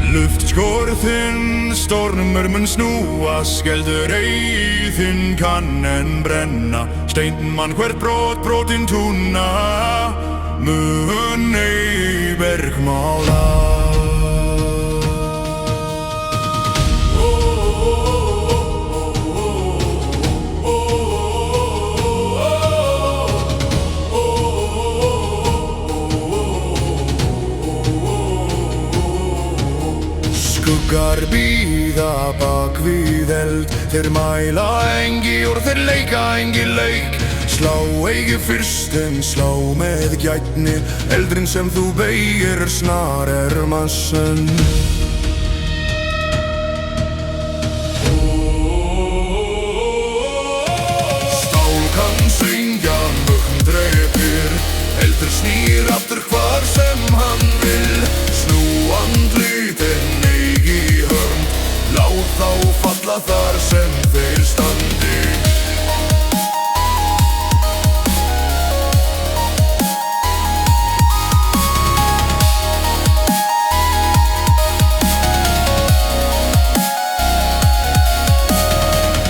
Luftskorðinn stormur mun snúa, skeldur eyðinn kann en brenna. Steinninn man hvert brot, brotin túna, mun ei bergmála. Skuggar bíða bak við eld, þeir mæla engi og þeir leika engi leik. Slá eigi fyrst en slá með gætni, eldrin sem þú beygir snar massan. Stál kann syngja, mögn drepir, eldur snýr aftur hvar sem hann vil. Snú andlitin lát þá falla þar sem þeir standi.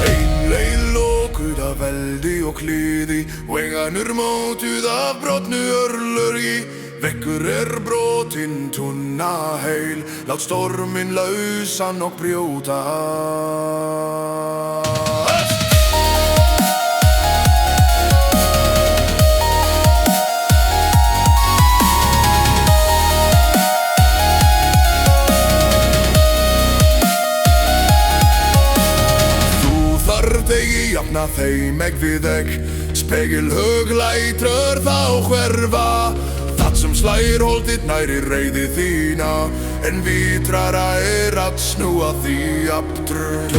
Ein leið lokuð af eldi og kliði, og enganur mótuð af brotnu örlurgi. Vekkur brotin tunna heil, lát storminn lausan og brjóta. Þú þarft eigi jafna þeim egg við egg, spegilhug lætur þá hverfa. Það sem slær holdið næri reiði þína, en vitrara að snúa því aftur.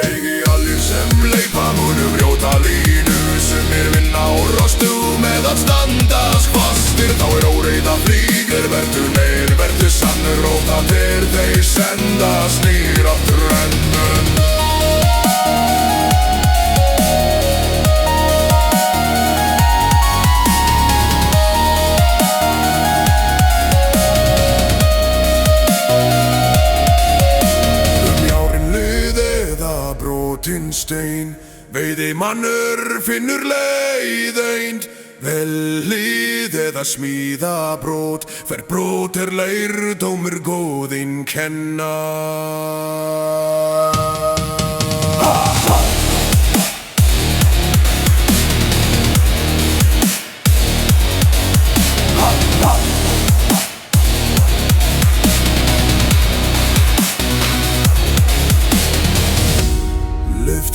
Eigi allir sem leipa munu brjóta línu, sumir vinna og rostu með að standast fastir. Þá óreiða flýgur, vertu meir, vertu sannur, og það þeir senda snýr aftur ennum. Stein, veiði mannur finnur leið eind, velið eða smíða brot, hver brot lærdómur góðinn kenna.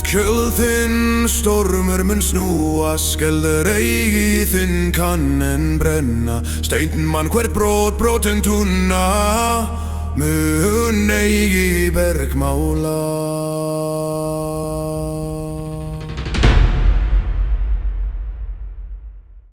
Kjölðinn stormur mun snúa, skeldur eyðinn kann en brenna. Steinninn man hvert brot, brotin túna, mun eigi bergmála.